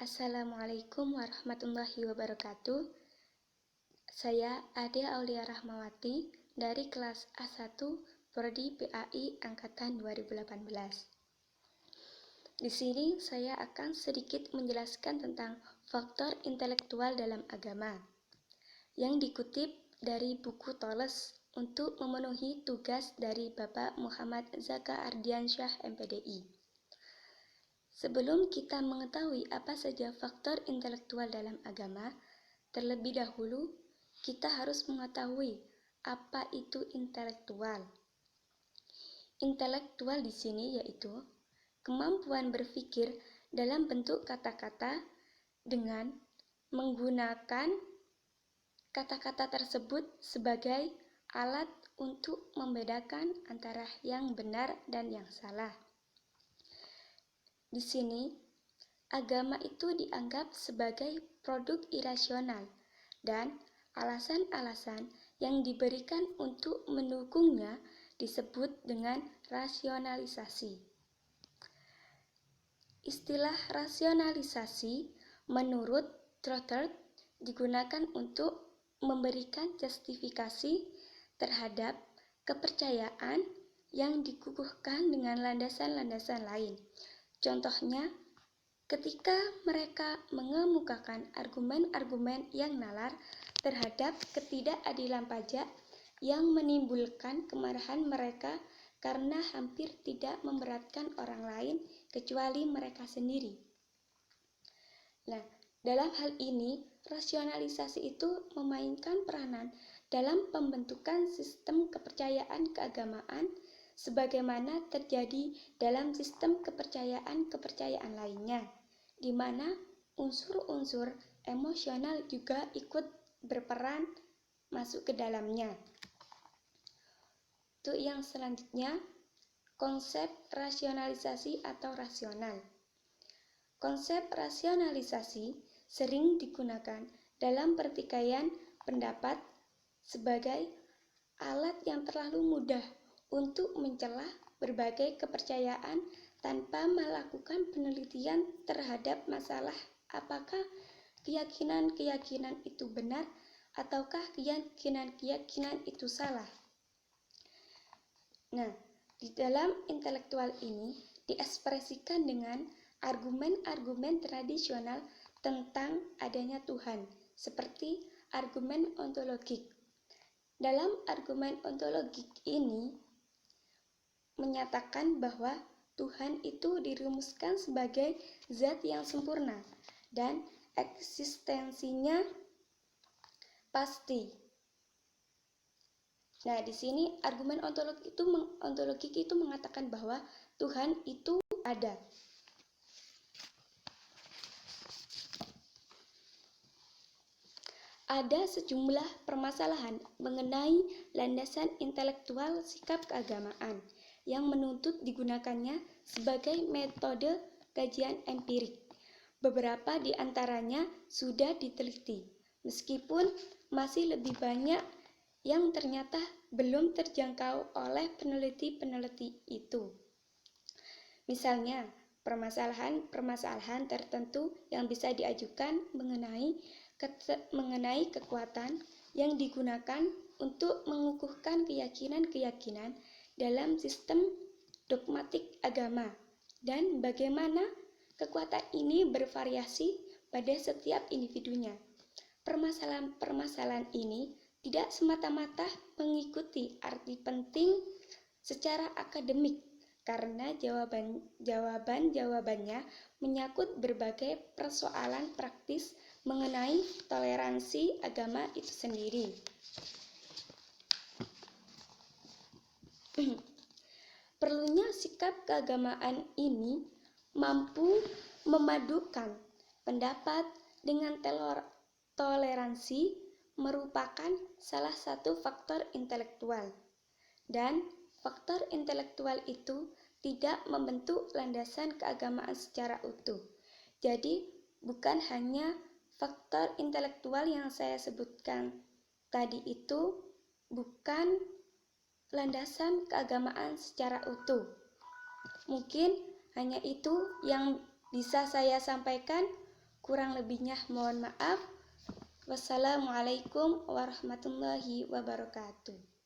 Assalamualaikum warahmatullahi wabarakatuh. Saya Ade Aulia Rahmawati dari kelas A1 Prodi PAI Angkatan 2018. Di sini saya akan sedikit menjelaskan tentang faktor intelektual dalam agama yang dikutip dari buku Toles untuk memenuhi tugas dari Bapak Muhammad Zaka Ardiansyah MPDI. Sebelum kita mengetahui apa saja faktor intelektual dalam agama, terlebih dahulu kita harus mengetahui apa itu intelektual. Intelektual di sini yaitu kemampuan berpikir dalam bentuk kata-kata dengan menggunakan kata-kata tersebut sebagai alat untuk membedakan antara yang benar dan yang salah. Di sini, agama itu dianggap sebagai produk irasional dan alasan-alasan yang diberikan untuk mendukungnya disebut dengan rasionalisasi. Istilah rasionalisasi menurut Trotter digunakan untuk memberikan justifikasi terhadap kepercayaan yang dikukuhkan dengan landasan-landasan lain. Contohnya, ketika mereka mengemukakan argumen-argumen yang nalar terhadap ketidakadilan pajak yang menimbulkan kemarahan mereka karena hampir tidak memberatkan orang lain kecuali mereka sendiri. Nah, dalam hal ini, rasionalisasi itu memainkan peranan dalam pembentukan sistem kepercayaan keagamaan sebagaimana terjadi dalam sistem kepercayaan lainnya, di mana unsur-unsur emosional juga ikut berperan masuk ke dalamnya. Untuk yang selanjutnya, konsep rasionalisasi atau rasional. Konsep rasionalisasi sering digunakan dalam pertikaian pendapat sebagai alat yang terlalu mudah untuk mencela berbagai kepercayaan tanpa melakukan penelitian terhadap masalah apakah keyakinan-keyakinan itu benar ataukah keyakinan-keyakinan itu salah. Nah, di dalam intelektual ini diekspresikan dengan argumen-argumen tradisional tentang adanya Tuhan, seperti argumen ontologik. Dalam argumen ontologik ini menyatakan bahwa Tuhan itu dirumuskan sebagai zat yang sempurna dan eksistensinya pasti. Nah, di sini argumen ontologik itu mengatakan bahwa Tuhan itu ada. Ada sejumlah permasalahan mengenai landasan intelektual sikap keagamaan yang menuntut digunakannya sebagai metode kajian empirik. Beberapa di antaranya sudah diteliti, meskipun masih lebih banyak yang ternyata belum terjangkau oleh peneliti-peneliti itu. Misalnya, permasalahan-permasalahan tertentu yang bisa diajukan mengenai kekuatan yang digunakan untuk mengukuhkan keyakinan-keyakinan dalam sistem dogmatik agama dan bagaimana kekuatan ini bervariasi pada setiap individunya. Permasalahan-permasalahan ini tidak semata-mata mengikuti arti penting secara akademik karena jawaban-jawabannya menyangkut berbagai persoalan praktis mengenai toleransi agama itu sendiri. Perlunya sikap keagamaan ini mampu memadukan pendapat dengan toleransi merupakan salah satu faktor intelektual, dan faktor intelektual itu tidak membentuk landasan keagamaan secara utuh. Jadi, bukan hanya faktor intelektual yang saya sebutkan tadi itu bukan landasan keagamaan secara utuh. Mungkin hanya itu yang bisa saya sampaikan. Kurang lebihnya mohon maaf. Wassalamualaikum warahmatullahi wabarakatuh.